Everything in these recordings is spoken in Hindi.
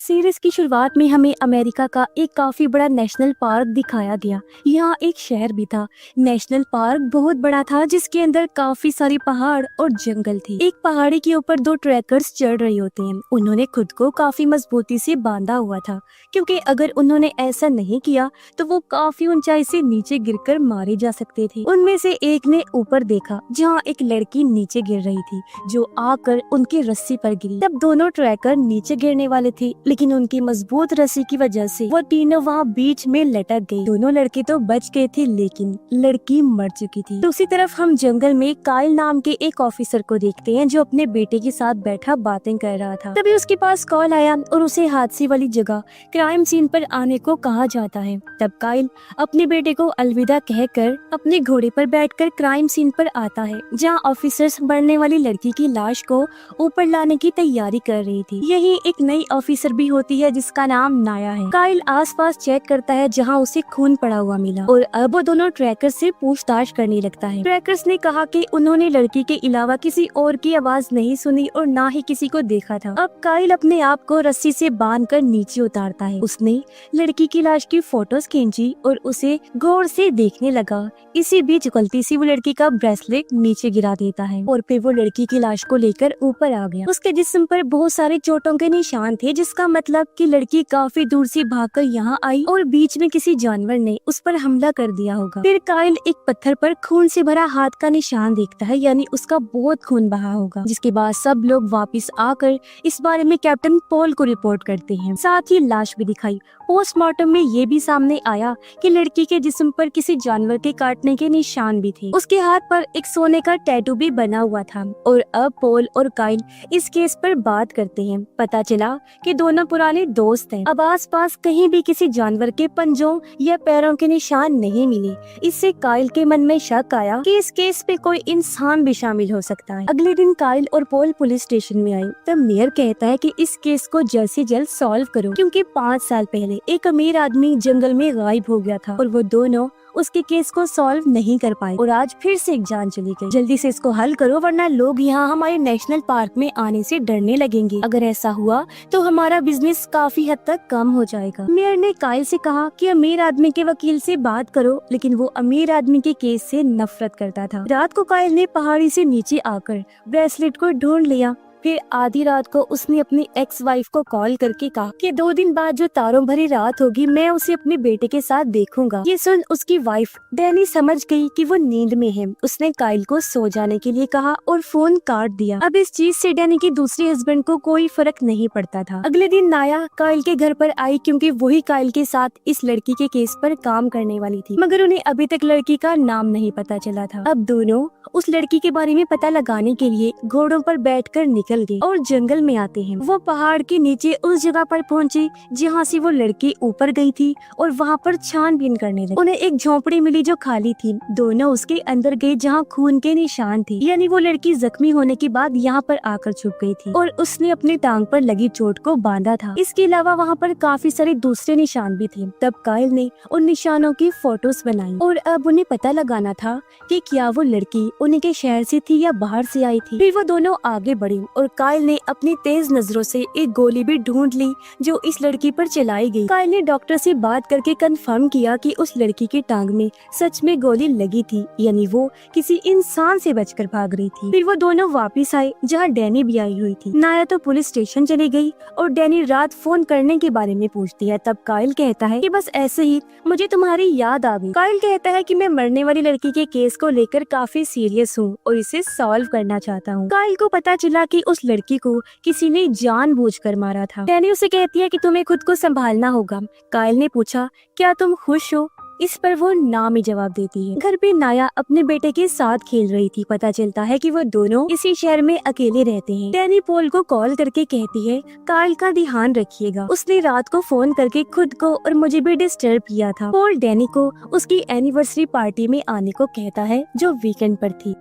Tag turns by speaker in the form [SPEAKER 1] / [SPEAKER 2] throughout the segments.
[SPEAKER 1] सीरीज की शुरुआत में हमें अमेरिका का एक काफी बड़ा नेशनल पार्क दिखाया गया। यहाँ एक शहर भी था। नेशनल पार्क बहुत बड़ा था जिसके अंदर काफी सारी पहाड़ और जंगल थे। एक पहाड़ी के ऊपर दो ट्रैकर्स चढ़ रहे होते हैं। उन्होंने खुद को काफी मजबूती से बांधा हुआ था, क्योंकि अगर उन्होंने ऐसा नहीं किया तो वो काफी ऊंचाई से नीचे गिरकर मारे जा सकते थे। उनमें से एक ने ऊपर देखा जहाँ एक लड़की नीचे गिर रही थी, जो आकर उनकी रस्सी पर गिरी। तब दोनों ट्रैकर नीचे गिरने वाले थे, लेकिन उनकी मजबूत रस्सी की वजह से वो तीनों वहाँ बीच में लटक गए। दोनों लड़के तो बच गए थे, लेकिन लड़की मर चुकी थी। दूसरी तरफ हम जंगल में काइल नाम के एक ऑफिसर को देखते हैं, जो अपने बेटे के साथ बैठा बातें कर रहा था। तभी उसके पास कॉल आया और उसे हादसे वाली जगह क्राइम सीन पर आने को कहा जाता है। तब काइल अपने बेटे को अलविदा कहकर अपने घोड़े पर बैठकर क्राइम सीन पर आता है, जहाँ ऑफिसर्स मरने वाली लड़की की लाश को ऊपर लाने की तैयारी कर रही थी। यही एक नई ऑफिसर भी होती है जिसका नाम नाया है। काइल आसपास चेक करता है जहां उसे खून पड़ा हुआ मिला, और अब वो दोनों ट्रैकर से पूछताछ करने लगता है। ट्रैकर्स ने कहा कि उन्होंने लड़की के अलावा किसी और की आवाज नहीं सुनी और ना ही किसी को देखा था। अब काइल अपने आप को रस्सी से बांधकर नीचे उतारता है। उसने लड़की की लाश की फोटोज खींची और उसे गौर से देखने लगा। इसी बीच गलती से वो लड़की का ब्रेसलेट नीचे गिरा देता है और फिर वो लड़की की लाश को लेकर ऊपर आ गया। उसके जिस्म पर बहुत सारे चोटों के निशान थे, जिसका मतलब कि लड़की काफी दूर से भागकर यहाँ आई और बीच में किसी जानवर ने उस पर हमला कर दिया होगा। फिर काइल एक पत्थर पर खून से भरा हाथ का निशान देखता है, यानी उसका बहुत खून बहा होगा। जिसके बाद सब लोग वापस आकर इस बारे में कैप्टन पॉल को रिपोर्ट करते हैं। साथ ही लाश भी दिखाई। पोस्टमार्टम में ये भी सामने आया कि लड़की के जिस्म पर किसी जानवर के काटने के निशान भी थे। उसके हाथ पर एक सोने का टैटू भी बना हुआ था। और अब पॉल और काइल इस केस पर बात करते हैं। पता चला कि दोनों पुराने दोस्त हैं। अब आसपास कहीं भी किसी जानवर के पंजों या पैरों के निशान नहीं मिले। इससे काइल के मन में शक आया कि इस केस पे कोई इंसान भी शामिल हो सकता है। अगले दिन काइल और पॉल पुलिस स्टेशन में आए। तब मेयर कहता है कि इस केस को जल्द से जल्द सॉल्व करो, क्योंकि 5 साल पहले एक अमीर आदमी जंगल में गायब हो गया था और वो दोनों उसके केस को सॉल्व नहीं कर पाए और आज फिर से एक जान चली गई। जल्दी से इसको हल करो, वरना लोग यहाँ हमारे नेशनल पार्क में आने से डरने लगेंगे। अगर ऐसा हुआ तो हमारा बिजनेस काफी हद तक कम हो जाएगा। मेयर ने काइल से कहा कि अमीर आदमी के वकील से बात करो, लेकिन वो अमीर आदमी के केस से नफरत करता था। रात को काइल ने पहाड़ी से नीचे आकर ब्रेसलेट को ढूंढ लिया। फिर आधी रात को उसने अपनी एक्स वाइफ को कॉल करके कहा कि 2 दिन बाद जो तारों भरी रात होगी, मैं उसे अपने बेटे के साथ देखूंगा। ये सुन उसकी वाइफ डैनी समझ गई कि वो नींद में है। उसने काइल को सो जाने के लिए कहा और फोन काट दिया। अब इस चीज से डैनी के दूसरे हस्बैंड को कोई फर्क नहीं पड़ता था। अगले दिन नाया काइल के घर पर आई, क्योंकि वही काइल के साथ इस लड़की के केस पर काम करने वाली थी, मगर उन्हें अभी तक लड़की का नाम नहीं पता चला था। अब दोनों उस लड़की के बारे में पता लगाने के लिए घोड़ों पर बैठकर निकल गए और जंगल में आते हैं। वो पहाड़ के नीचे उस जगह पर पहुंचे जहाँ से वो लड़की ऊपर गई थी और वहाँ पर छानबीन करने लगे। उन्हें एक झोपड़ी मिली जो खाली थी। दोनों उसके अंदर गए जहाँ खून के निशान थे, यानी वो लड़की जख्मी होने के बाद यहाँ पर आकर छुप गई थी और उसने अपनी टांग पर लगी चोट को बांधा था। इसके अलावा वहाँ पर काफी सारे दूसरे निशान भी थे। तब काइल ने उन निशानों की फोटोज बनाई और अब उन्हें पता लगाना था कि क्या वो लड़की उन्हीं के शहर से थी या बाहर से आई थी। फिर वो दोनों आगे बढ़े और काइल ने अपनी तेज नजरों से एक गोली भी ढूंढ ली जो इस लड़की पर चलाई गई। काइल ने डॉक्टर से बात करके कंफर्म किया कि उस लड़की की टांग में सच में गोली लगी थी, यानी वो किसी इंसान से बचकर भाग रही थी। फिर वो दोनों वापस आए जहाँ डैनी भी आई हुई थी। नाया तो पुलिस स्टेशन चली गई और डैनी रात फोन करने के बारे में पूछती है। तब काइल कहता है कि बस ऐसे ही मुझे तुम्हारी याद आ गई। काइल कहता है कि मैं मरने वाली लड़की के केस को लेकर काफी सीरियस हूँ और इसे सॉल्व करना चाहता हूँ। काइल को पता चला कि उस लड़की को किसी ने जानबूझकर मारा था। डैनी उसे कहती है कि तुम्हें खुद को संभालना होगा। काइल ने पूछा, क्या तुम खुश हो? इस पर वो ना में जवाब देती है। घर पे नाया अपने बेटे के साथ खेल रही थी। पता चलता है कि वो दोनों इसी शहर में अकेले रहते हैं। डैनी पॉल को कॉल करके कहती है, काइल का ध्यान रखिएगा। उसने रात को फोन करके खुद को और मुझे भी डिस्टर्ब किया था। पॉल डैनी को उसकी एनिवर्सरी पार्टी में आने को कहता है जो वीकेंड पर थी।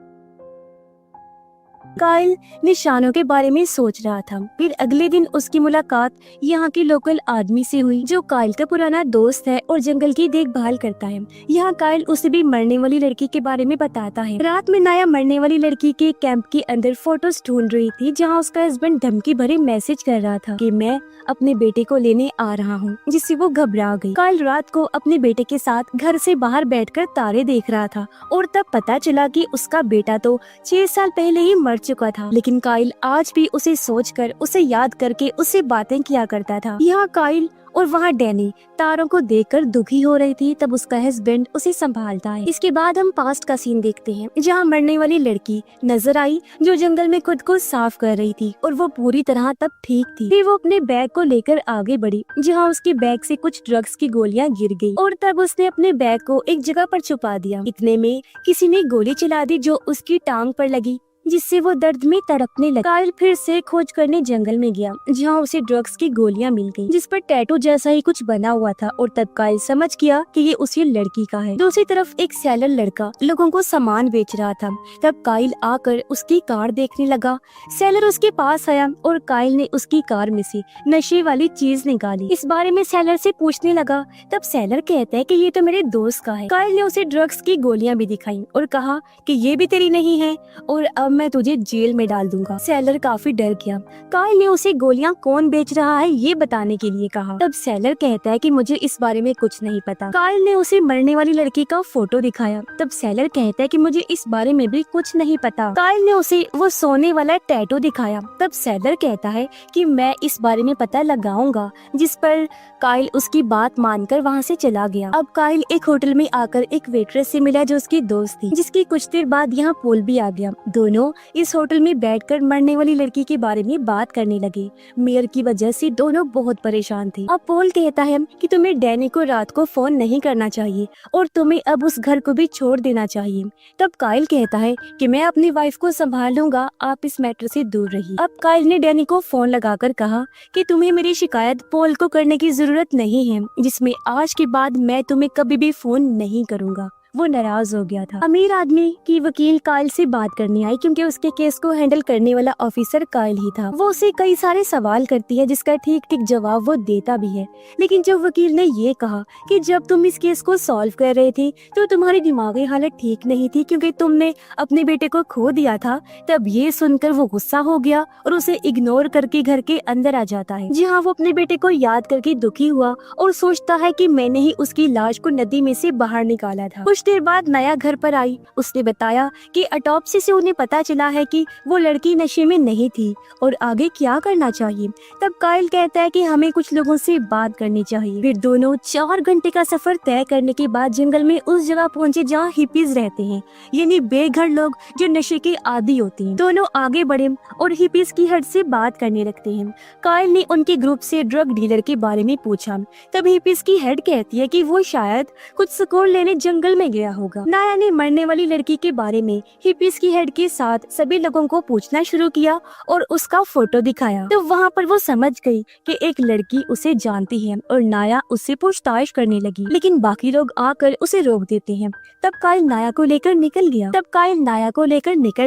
[SPEAKER 1] काइल निशानों के बारे में सोच रहा था। फिर अगले दिन उसकी मुलाकात यहाँ के लोकल आदमी से हुई जो काइल का पुराना दोस्त है और जंगल की देखभाल करता है। यहाँ काइल उसे भी मरने वाली लड़की के बारे में बताता है। रात में नाया मरने वाली लड़की के कैंप के अंदर फोटोज ढूंढ रही थी जहाँ उसका हस्बैंड धमकी भरे मैसेज कर रहा था कि मैं अपने बेटे को लेने आ रहा हूँ, जिससे वो घबरा गई। काइल रात को अपने बेटे के साथ घर से बाहर बैठकर तारे देख रहा था और तब पता चला कि उसका बेटा तो 6 साल पहले ही मर चुका था। लेकिन काइल आज भी उसे सोचकर, उसे याद करके उससे बातें किया करता था। यहाँ काइल और वहाँ डैनी तारों को देखकर दुखी हो रही थी। तब उसका हस्बैंड उसे संभालता है। इसके बाद हम पास्ट का सीन देखते हैं जहाँ मरने वाली लड़की नजर आई जो जंगल में खुद को साफ कर रही थी और वो पूरी तरह तब ठीक थी। फिर वो अपने बैग को लेकर आगे बढ़ी जहाँ उसके बैग से कुछ ड्रग्स की गोलियां गिर गई और तब उसने अपने बैग को एक जगह पर छुपा दिया। इतने में किसी ने गोली चला दी जो उसकी टांग पर लगी, जिससे वो दर्द में तड़पने लगा। काइल फिर से खोज करने जंगल में गया जहाँ उसे ड्रग्स की गोलियां मिल गई जिस पर टैटू जैसा ही कुछ बना हुआ था और तब काइल समझ गया कि ये उसी लड़की का है। दूसरी तरफ एक सेलर लड़का लोगों को सामान बेच रहा था। तब काइल आकर उसकी कार देखने लगा। सेलर उसके पास आया और काइल ने उसकी कार में से नशे वाली चीज निकाली। इस बारे में सेलर से पूछने लगा। तब सेलर कहता है कि ये तो मेरे दोस्त का है। काइल ने उसे ड्रग्स की गोलियां भी दिखाई और कहा कि ये भी तेरी नहीं है और अब मैं तुझे जेल में डाल दूंगा। सेलर काफी डर गया। काइल ने उसे गोलियां कौन बेच रहा है ये बताने के लिए कहा। तब सेलर कहता है कि मुझे इस बारे में कुछ नहीं पता। काइल ने उसे मरने वाली लड़की का फोटो दिखाया। तब सेलर कहता है कि मुझे इस बारे में भी कुछ नहीं पता। काइल ने उसे वो सोने वाला टैटू दिखाया। तब सेलर कहता है कि मैं इस बारे में पता लगाऊंगा, जिस पर काइल उसकी बात मानकर वहाँ से चला गया। अब काइल एक होटल में आकर एक वेट्रेस से मिला जो उसकी दोस्त थी, जिसकी कुछ देर बाद यहाँ पोल भी आ गया। दोनों इस होटल में बैठकर मरने वाली लड़की के बारे में बात करने लगे। मेयर की वजह से दोनों बहुत परेशान थे। अब पोल कहता है कि तुम्हें डैनी को रात को फोन नहीं करना चाहिए और तुम्हें अब उस घर को भी छोड़ देना चाहिए। तब काइल कहता है कि मैं अपनी वाइफ को संभाल लूंगा, आप इस मैटर से दूर रहिए। अब काइल ने डैनी को फोन लगाकर कहा कि तुम्हें मेरी शिकायत पोल को करने की जरूरत नहीं है, जिसमें आज के बाद मैं तुम्हें कभी भी फोन नहीं करूंगा। वो नाराज हो गया था। अमीर आदमी की वकील काइल से बात करने आई क्योंकि उसके केस को हैंडल करने वाला ऑफिसर काइल ही था। वो उसे कई सारे सवाल करती है जिसका ठीक ठीक जवाब वो देता भी है। लेकिन जब वकील ने ये कहा कि जब तुम इस केस को सॉल्व कर रहे थे तो तुम्हारी दिमागी हालत ठीक नहीं थी क्योंकि तुमने अपने बेटे को खो दिया था, तब ये सुनकर वो गुस्सा हो गया और उसे इग्नोर करके घर के अंदर आ जाता है, जहाँ वो अपने बेटे को याद करके दुखी हुआ और सोचता है कि मैंने ही उसकी लाश को नदी में से बाहर निकाला था। कुछ देर बाद नया घर पर आई। उसने बताया कि ऑटोप्सी से उन्हें पता चला है कि वो लड़की नशे में नहीं थी और आगे क्या करना चाहिए। तब काइल कहता है कि हमें कुछ लोगों से बात करनी चाहिए। फिर दोनों 4 घंटे का सफर तय करने के बाद जंगल में उस जगह पहुंचे जहाँ हिपीज रहते हैं, यानी बेघर लोग जो नशे के आदी होते हैं। दोनों आगे बढ़े और हिपीज की हट से बात करने लगते हैं। काइल ने उनके ग्रुप से ड्रग डीलर के बारे में पूछा। तब हिपीज की हेड कहती है कि वो शायद कुछ सुकून लेने जंगल में गया होगा। नाया ने मरने वाली लड़की के बारे में हिपीज की हेड के साथ सभी लोगों को पूछना शुरू किया और उसका फोटो दिखाया। तो वहाँ पर वो समझ गई कि एक लड़की उसे जानती है और नाया उससे पूछताछ करने लगी, लेकिन बाकी लोग आकर उसे रोक देते हैं। तब काइल नाया को लेकर निकल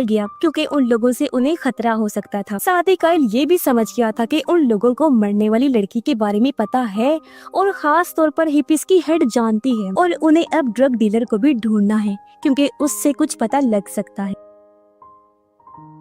[SPEAKER 1] गया क्योंकि उन लोगों से उन्हें खतरा हो सकता था। साथ ही काइल ये भी समझ गया था कि उन लोगों को मरने वाली लड़की के बारे में पता है और खास तौर पर हिपीज की हेड जानती है और उन्हें अब ड्रग डीलर को भी ढूंढना है क्योंकि उससे कुछ पता लग सकता है।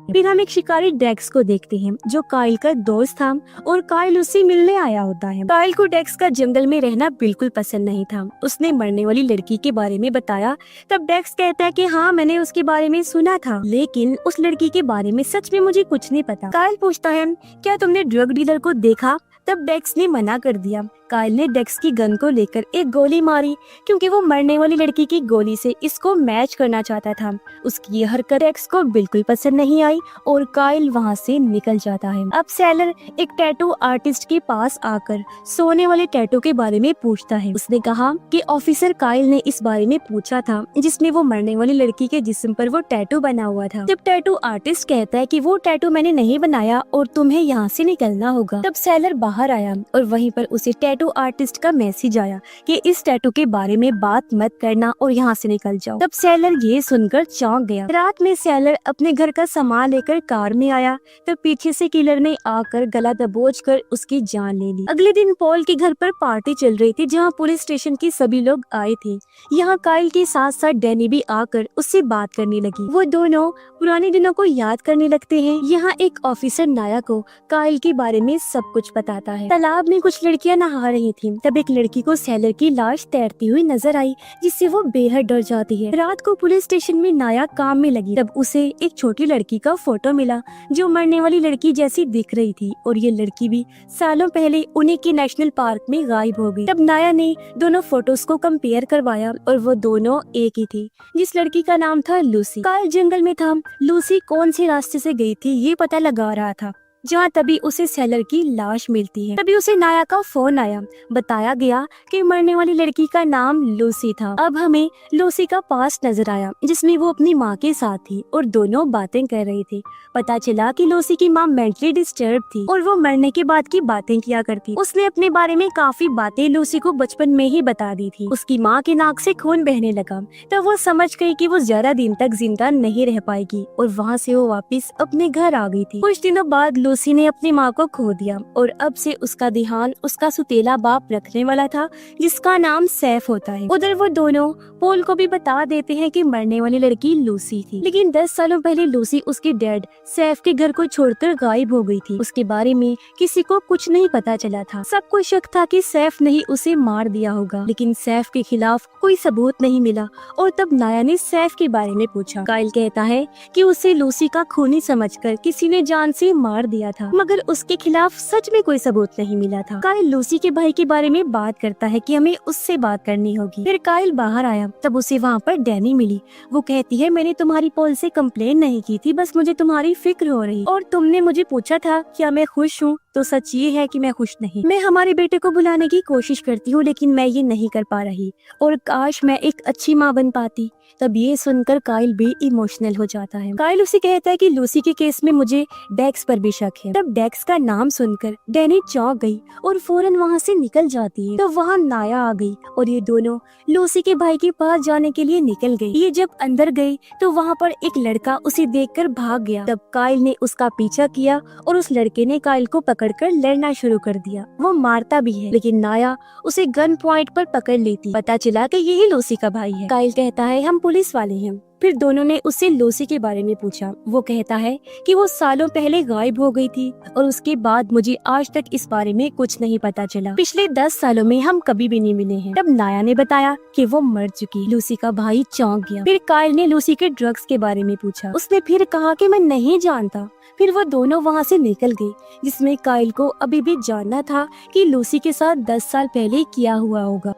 [SPEAKER 1] फिर हम एक शिकारी डेक्स को देखते हैं जो काइल का दोस्त था और काइल उससे मिलने आया होता है। काइल को डेक्स का जंगल में रहना बिल्कुल पसंद नहीं था। उसने मरने वाली लड़की के बारे में बताया। तब डेक्स कहता है कि हाँ, मैंने उसके बारे में सुना था, लेकिन उस लड़की के बारे में सच में मुझे कुछ नहीं पता। काइल पूछता है क्या तुमने ड्रग डीलर को देखा? तब डेक्स ने मना कर दिया। काइल ने डेक्स की गन को लेकर एक गोली मारी क्योंकि वो मरने वाली लड़की की गोली से इसको मैच करना चाहता था। उसकी यह हरकत डेक्स को बिल्कुल पसंद नहीं आई और काइल वहाँ से निकल जाता है। अब सेलर एक टैटू आर्टिस्ट के पास आकर सोने वाले टैटू के बारे में पूछता है। उसने कहा कि ऑफिसर काइल ने इस बारे में पूछा था जिसमें वो मरने वाली लड़की के जिस्म पर वो टैटू बना हुआ था। तब टैटू आर्टिस्ट कहता है कि वो टैटू मैंने नहीं बनाया और तुम्हें यहाँ से निकलना होगा। तब सेलर बाहर आया और वहीं पर उसे टैटू आर्टिस्ट का मैसेज आया कि इस टैटू के बारे में बात मत करना और यहाँ से निकल जाओ। तब सैलर ये सुनकर चौंक गया। रात में सैलर अपने घर का सामान लेकर कार में आया, तब पीछे से किलर ने आकर गला दबोच कर उसकी जान ले ली। अगले दिन पॉल के घर पर पार्टी चल रही थी जहाँ पुलिस स्टेशन के सभी लोग आए थे। यहाँ काइल के साथ साथ डैनी भी आकर उससे बात करने लगी। वो दोनों पुराने दिनों को याद करने लगते हैं। यहाँ एक ऑफिसर नाया को काइल के बारे में सब कुछ बताता है। तालाब में कुछ लड़कियां नहा रही थीं। तब एक लड़की को सैलर की लाश तैरती हुई नजर आई, जिससे वो बेहद डर जाती है। रात को पुलिस स्टेशन में नाया काम में लगी, तब उसे एक छोटी लड़की का फोटो मिला जो मरने वाली लड़की जैसी दिख रही थी और ये लड़की भी सालों पहले उन्हीं के नेशनल पार्क में गायब हो गई। तब नाया ने दोनों फोटोज को कंपेयर करवाया और वो दोनों एक ही थी। जिस लड़की का नाम था लूसी। काइल जंगल में था। लूसी कौन से रास्ते से गई थी ये पता लगा रहा था, जहाँ तभी उसे सैलर की लाश मिलती है। तभी उसे नाया का फोन आया। बताया गया कि मरने वाली लड़की का नाम लूसी था। अब हमें लूसी का पास्ट नजर आया जिसमें वो अपनी माँ के साथ थी और दोनों बातें कर रही थी। पता चला कि लूसी की माँ मेंटली डिस्टर्ब थी और वो मरने के बाद की बातें किया करती। उसने अपने बारे में काफी बातें लूसी को बचपन में ही बता दी थी। उसकी माँ के नाक से खून बहने लगा, तब वो समझ गई कि वो ज्यादा दिन तक जिंदा नहीं रह पाएगी और वहाँ से वो वापस अपने घर आ गई थी। कुछ दिनों बाद लूसी ने अपनी माँ को खो दिया और अब से उसका ध्यान उसका सुतेला बाप रखने वाला था जिसका नाम सैफ होता है। उधर वो दोनों पोल को भी बता देते हैं कि मरने वाली लड़की लूसी थी, लेकिन 10 सालों पहले लूसी उसके डैड सैफ के घर को छोड़कर गायब हो गई थी। उसके बारे में किसी को कुछ नहीं पता चला था। सबको शक था कि सैफ ने ही उसे मार दिया होगा, लेकिन सैफ के खिलाफ कोई सबूत नहीं मिला और तब नाया ने सैफ के बारे में पूछा। काइल कहता है कि उसे लूसी का खूनी समझकर किसी ने जान से मार दिया था, मगर उसके खिलाफ सच में कोई सबूत नहीं मिला था। काइल लूसी के भाई के बारे में बात करता है कि हमें उससे बात करनी होगी। फिर काइल बाहर आया, तब उसे वहाँ पर डैनी मिली। वो कहती है मैंने तुम्हारी पॉल से कंप्लेन नहीं की थी, बस मुझे तुम्हारी फिक्र हो रही और तुमने मुझे पूछा था क्या मैं खुश हूँ, तो सच ये है कि मैं खुश नहीं। मैं हमारे बेटे को बुलाने की कोशिश करती हूँ लेकिन मैं ये नहीं कर पा रही और काश मैं एक अच्छी माँ बन पाती। तब ये सुनकर काइल भी इमोशनल हो जाता है। काइल उसे कहता है कि लूसी के केस में मुझे डेक्स पर भी शक है। तब डेक्स का नाम सुनकर डैनी चौंक गई और फौरन वहाँ से निकल जाती है। तब वहाँ नाया आ गई और ये दोनों लूसी के भाई के पास जाने के लिए निकल गई। ये जब अंदर गई तो वहाँ पर एक लड़का उसे देखकर भाग गया। तब काइल ने उसका पीछा किया और उस लड़के ने काइल को पकड़कर लड़ना शुरू कर दिया। वो मारता भी है लेकिन नाया उसे गन पॉइंट पर पकड़ लेती। पता चला कि यही लूसी का भाई है। काइल कहता है हम पुलिस वाले हैं। फिर दोनों ने उससे लूसी के बारे में पूछा। वो कहता है कि वो सालों पहले गायब हो गई थी और उसके बाद मुझे आज तक इस बारे में कुछ नहीं पता चला। पिछले 10 सालों में हम कभी भी नहीं मिले हैं। तब नाया ने बताया कि वो मर चुकी। लूसी का भाई चौंक गया। फिर काइल ने लूसी के ड्रग्स के बारे में पूछा। उसने फिर कहा कि मैं नहीं जानता। फिर वो दोनों वहाँ से निकल गए, जिसमें काइल को अभी भी जानना था कि लूसी के साथ 10 साल पहले किया हुआ होगा।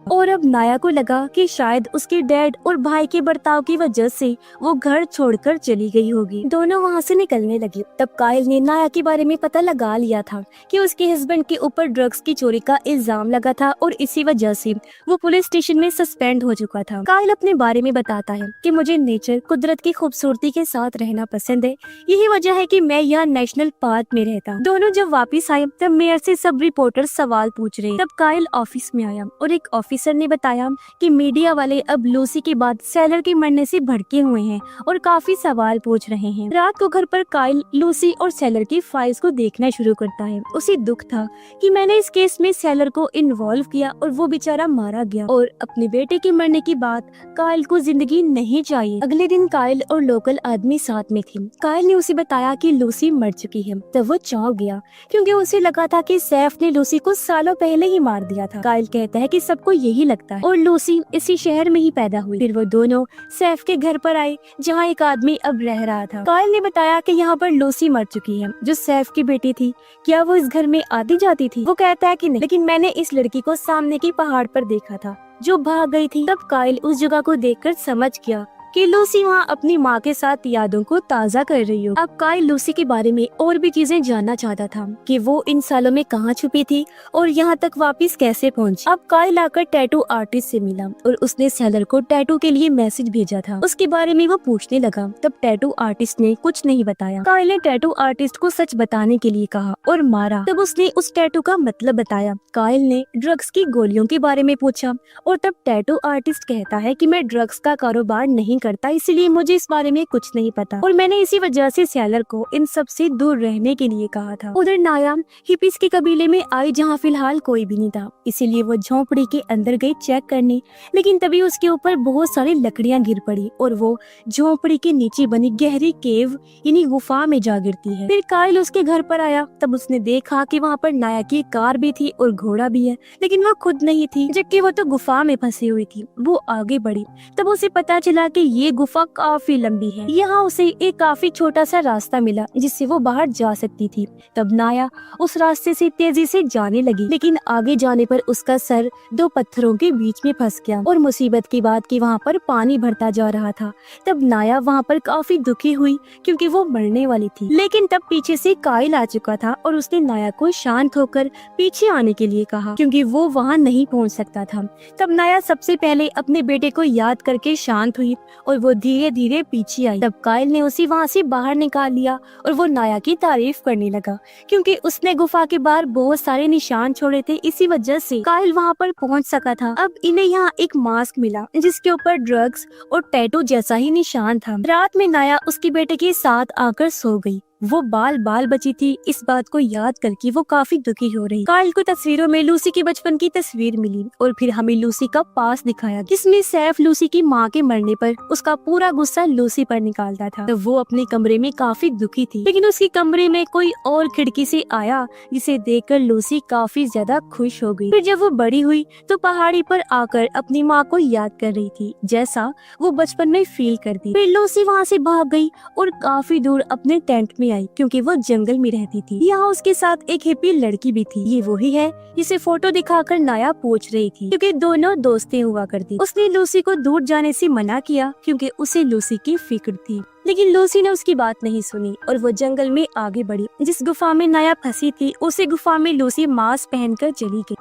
[SPEAKER 1] और अब नाया को लगा कि शायद उसके डैड और भाई के बर्ताव की वजह से वो घर छोड़कर चली गई होगी। दोनों वहाँ से निकलने लगे। तब काइल ने नाया के बारे में पता लगा लिया था कि उसके हस्बैंड के ऊपर ड्रग्स की चोरी का इल्जाम लगा था और इसी वजह से वो पुलिस स्टेशन में सस्पेंड हो चुका था। काइल अपने बारे में बताता है कि मुझे नेचर, कुदरत की खूबसूरती के साथ रहना पसंद है। यही वजह है कि मैं यहाँ नेशनल पार्क में रहता हूँ। दोनों जब वापिस आए तब मेयर से सब रिपोर्टर सवाल पूछ रहे। तब काइल ऑफिस में आया और एक ऑफिसर ने बताया कि मीडिया वाले अब लूसी के बाद सैलर के मरने से भड़के हुए हैं और काफी सवाल पूछ रहे हैं। रात को घर पर काइल लूसी और सैलर की फाइल्स को देखना शुरू करता है। उसे दुख था कि मैंने इस केस में सैलर को इन्वॉल्व किया और वो बेचारा मारा गया और अपने बेटे के मरने की बात काइल को जिंदगी नहीं चाहिए। अगले दिन काइल और लोकल आदमी साथ में थे। काइल ने उसे बताया कि लूसी मर चुकी है। तब वो चौंक गया क्योंकि उसे लगा था कि सैफ ने लूसी को सालों पहले ही मार दिया था। काइल कहता है कि सबको यही लगता है और लूसी इसी शहर में ही पैदा हुई। फिर वो दोनों सैफ के घर पर आए जहाँ एक आदमी अब रह रहा था। काइल ने बताया कि यहाँ पर लूसी मर चुकी है जो सैफ की बेटी थी। क्या वो इस घर में आती जाती थी? वो कहता है कि नहीं, लेकिन मैंने इस लड़की को सामने की पहाड़ पर देखा था जो भाग गई थी। तब काइल उस जगह को देखकर समझ गया कि लूसी वहाँ अपनी माँ के साथ यादों को ताज़ा कर रही हो। अब काइल लूसी के बारे में और भी चीजें जानना चाहता था कि वो इन सालों में कहाँ छुपी थी और यहाँ तक वापस कैसे पहुँची। अब काइल आकर टैटू आर्टिस्ट से मिला और उसने सेलर को टैटू के लिए मैसेज भेजा था। उसके बारे में वो पूछने लगा, तब टैटू आर्टिस्ट ने कुछ नहीं बताया। काइल ने टैटू आर्टिस्ट को सच बताने के लिए कहा और मारा। तब उसने उस टैटू का मतलब बताया। काइल ने ड्रग्स की गोलियों के बारे में पूछा और तब टैटू आर्टिस्ट कहता है कि मैं ड्रग्स का कारोबार नहीं करता, इसलिए मुझे इस बारे में कुछ नहीं पता और मैंने इसी वजह से सेलर को इन सब से दूर रहने के लिए कहा था। उधर नाया हिप्पीज के कबीले में आई जहाँ फिलहाल कोई भी नहीं था, इसीलिए वो झोंपड़ी के अंदर गई चेक करने, लेकिन तभी उसके ऊपर बहुत सारी लकड़ियाँ गिर पड़ी और वो झोंपड़ी के नीचे बनी गहरी केव यानी गुफा में जा गिरती है। फिर काइल उसके घर पर आया, तब उसने देखा कि वहाँ पर नाया की कार भी थी और घोड़ा भी है, लेकिन वो खुद नहीं थी, जबकि वो तो गुफा में फंसी हुई थी। वो आगे बढ़ी, तब उसे पता चला कि ये गुफा काफी लंबी है। यहाँ उसे एक काफी छोटा सा रास्ता मिला जिससे वो बाहर जा सकती थी। तब नाया उस रास्ते से तेजी से जाने लगी, लेकिन आगे जाने पर उसका सर दो पत्थरों के बीच में फंस गया और मुसीबत की बात कि वहाँ पर पानी भरता जा रहा था। तब नाया वहाँ पर काफी दुखी हुई क्योंकि वो मरने वाली थी, लेकिन तब पीछे से काइल आ चुका था और उसने नाया को शांत होकर पीछे आने के लिए कहा क्योंकि वो वहाँ नहीं पहुँच सकता था। तब नाया सबसे पहले अपने बेटे को याद करके शांत हुई और वो धीरे धीरे पीछे आई। तब काइल ने उसे वहाँ से बाहर निकाल लिया और वो नाया की तारीफ करने लगा क्योंकि उसने गुफा के बाहर बहुत सारे निशान छोड़े थे, इसी वजह से काइल वहाँ पर पहुँच सका था। अब इन्हें यहाँ एक मास्क मिला जिसके ऊपर ड्रग्स और टैटू जैसा ही निशान था। रात में नाया उसके बेटे के साथ आकर सो गई। वो बाल बची थी। इस बात को याद करके वो काफी दुखी हो रही। काइल को तस्वीरों में लूसी की बचपन की तस्वीर मिली और फिर हमें लूसी का पास दिखाया जिसमें सैफ लूसी की माँ के मरने पर उसका पूरा गुस्सा लूसी पर निकालता था। तो वो अपने कमरे में काफी दुखी थी, लेकिन उसके कमरे में कोई और खिड़की से आया जिसे देखकर लूसी काफी ज्यादा खुश हो गई। फिर जब वो बड़ी हुई तो पहाड़ी पर आकर अपनी माँ को याद कर रही थी जैसा वो बचपन में फील करती। फिर लूसी वहाँ से भाग गई और काफी दूर अपने टेंट में आई क्योंकि वो जंगल में रहती थी। यहाँ उसके साथ एक हिप्पी लड़की भी थी। ये वही है जिसे फोटो दिखाकर नाया पूछ रही थी क्योंकि दोनों दोस्तें हुआ करती। उसने लूसी को दूर जाने से मना किया क्योंकि उसे लूसी की फिक्र थी, लेकिन लूसी ने उसकी बात नहीं सुनी और वो जंगल में आगे बढ़ी। जिस गुफा में नाया फंसी थी उसी गुफा में लूसी मास्क पहनकर चली गई।